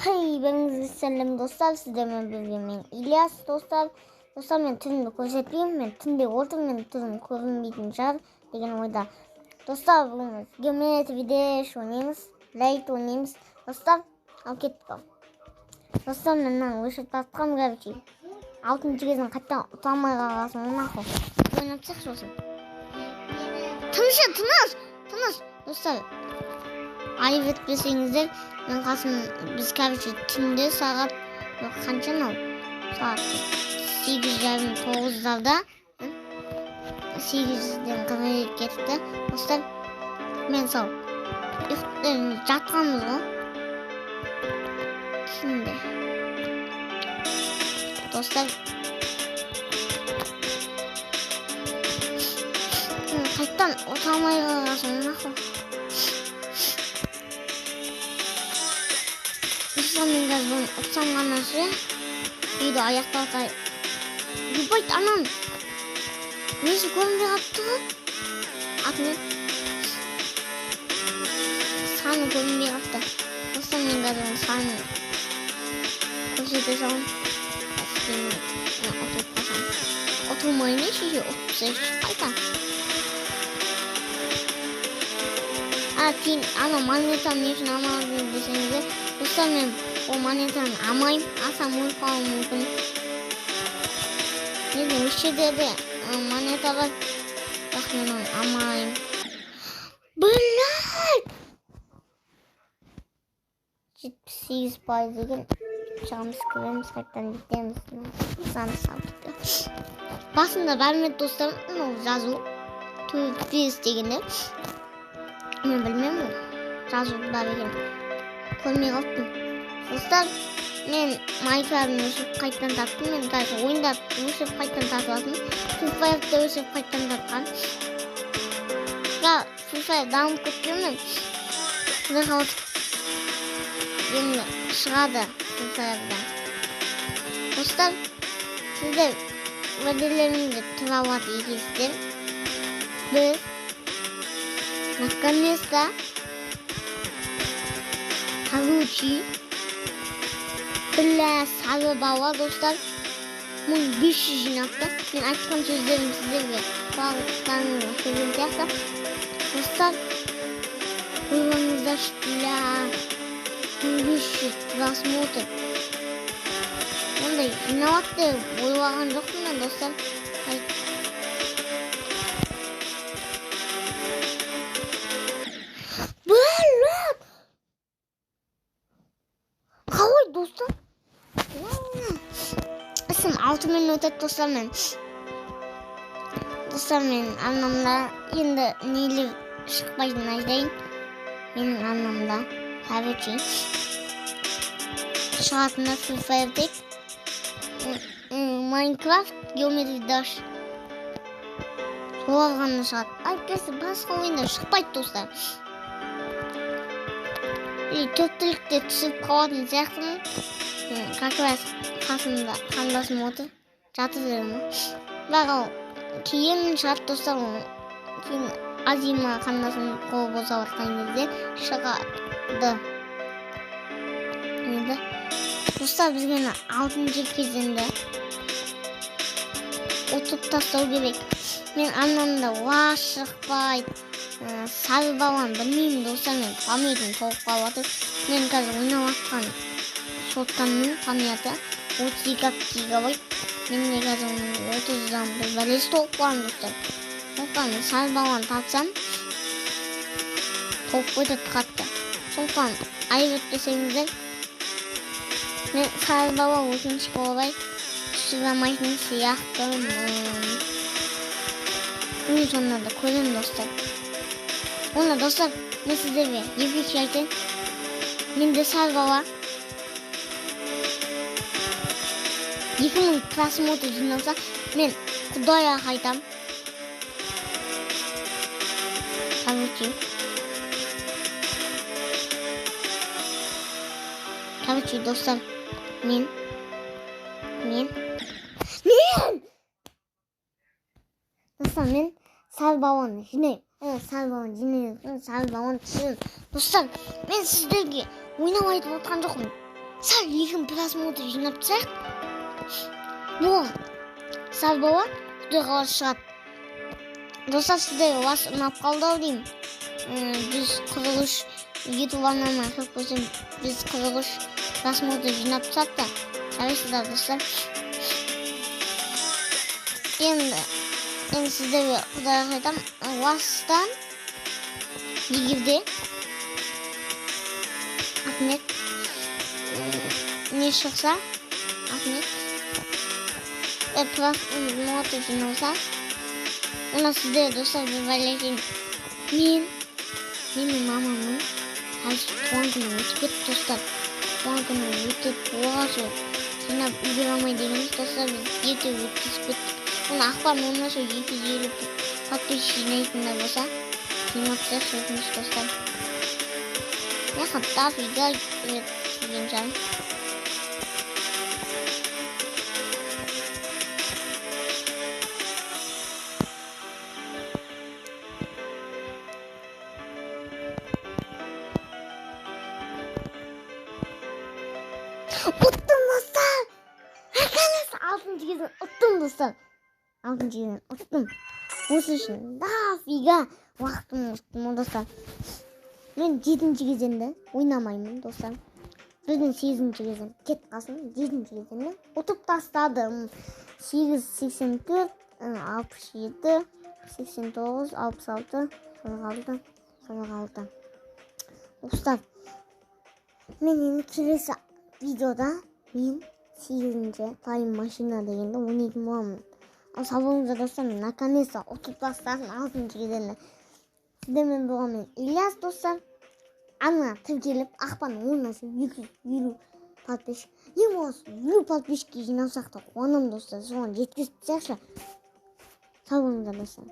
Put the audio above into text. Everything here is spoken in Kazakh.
Hey, selam dostlar, sizlerle birlikte İlyas dostlar. Dostlar, men türümді көрсетпеймін, мен түнде отырмын, мен түрім көрінбейтін шығар деген ойда. Достар, бүгін geometry dash ойнаймыз, light ойнаймыз. Достар, ал кеттік. Достар, мен өшіп тартқам, короче. Алтыншы кезін қайттан ұтамай қалғасын, нахуй. Ойнап шықшы болсын. Тыныш. Достар, ayıp etmeseniz ben kalsın biz karşı tümde saat kaçta ne oldu? Saat 8:30'da 8'den kadar gitti. Dostlar ben sağ yatağımız o. Şimdi dostlar kayıttan oturmaya kalsın nasıl? Sonunda bunu utanmanası video ayakta atay. Yubayt anam. Neyse konuda yaptı. Atma. Sana konuda yaptı. Sonunda bunu sana. Koşuda son. Oturmayı ne şey? Oturmayı ayta. Atin ama manyetan için ama desenize. Dostlar ben o manetten amayım. Asam uyukalım mümkün. Ne diyeyim işte dedi. Manetalar. Bak ben amayım. Bırak. 78% degan jumpscare'imiz qaytadan bitamiz. Sani saldık. Basında vermedi dostlarım. O жазу. Tüyüz degende. Men bilmem. Жазуlar ekan. Көрмей қалыппын. Достар, мен Майнкрафт'ын өшіп қайттан таптым. Мен қазір ойында өшіп қайттан тартып алдым. Free Fire'да өшіп қайттан тапқан. Free Fire дамып кеткен мен. Құдай қаласып енді шығады Free Fire'да. Достар, сіздер уәделеріңізді тұра алады екенсіздер. Біз наконец-то Havuçi Billa sarı baba dostlar. Bunun 500 jinatta. Ben açıklam sözlerim sizlerle. Bağlıklarını söyleyeceğim. Dostlar. Uyumanızda şıkla. 500 transmotor. Onda jinavatı boyuğan yok mu dostlar? Dostlar. Isim 6 minut ötedi dostlar men. Dostlar men anlamda endi neyli şıkmayın aydayın. Benim anlamda. Tabii ki. Şahatında Free Fire'dek. Minecraft Geometry Dash. Soğağanlı şahat. Arkadaşlar başka oyunda şıkmayın dostlar. Kötülükte түсіп қалатын сияқтымын. Как раз қасымда қандасым отыр. Жатыр дедім. Бірақ кейін шығады достар. Кейін Азима қандасым қолы босап жатқан кезде шығады. Достар бізге 6-шы кезеңде ұтып тастау керек. Мен анамда шықпайды. Sarı балан білмеймін достар, мен памятын толып қалып жатыр. Мен қазір ойнап жатқан соткамның памяты 32 гигабайт. Мен қазір 30-дан бір бәлесі толып қалған достар. Сондықтан sarı балан тапсам толып кетеді қатты. Сондықтан айып етпесеңіздер, мен sarı бала өкінішке орай түсіре алмайтын сияқтымын. Мен сонда да көремін достар. Ona dostlar, ben sizlere bir şey aytayım. Mende sarı baba 2000 просмотр жиналса, мен Құдайға айтам. Короче, достар, мен достар, мен sarı babаны жинаймын. Sarı babаны жинаймын. Достар, мен сіздерге ойнамай айтып отқан жоқпын. Сәл екі просмотр жинап тастайық. Бұл сәл бала құдайға қарсы шығады. Достар, сіздерге вас ұнап қалды ау деймін. Біз 43 YouTube арнама көп болсын, біз 43 просмотр жинап тастап та. Жарайсыздар достар. Енді сіздерге құдайға айтам, вастан егерде Ахмет не шықса, Ахмет просмотр жиналса, онда сіздер достар бір байлайтын. Менің мамамның қазір туған күні өтіп кетті достар. Туған күні өтіп оғашы жинап үлгере алмай дегеніміз достар, біз ерте өткізіп кеттік. Оны ақпан болмаса 250 подписчик жинайтындар болса, жинап тастайықшы өтініш достар. Я хотел играть в геймжам. Uttım dostlar. Arkadaşlar 6. кезден uttım dostlar. 6. кезден uttым. Осы үшін дофига уақытым ұттым достар. Мен 7. кезеңде ойнамаймын достар. Біздің 8. кезең кетіп қалсын. 7. кезеңде ұтып тастадым. 8, 84, 67, 89, 66, 46. Достар, мен енді келесі видеода мен 8-ші тайм машина дегенде ойнайтын боламын. Ал сау достар, мен наконец-то ұтып тастадым 6. кезеңде. Сіздермен болған мен Ильяс достар. Ана тіркеліп ақпан 10-сы 250 подписчик. Ең болмаса 50 подписчикке жинасақ та қуанамын достар. Соған жеткізіп тастайықшы. Сау болыңыздар достар.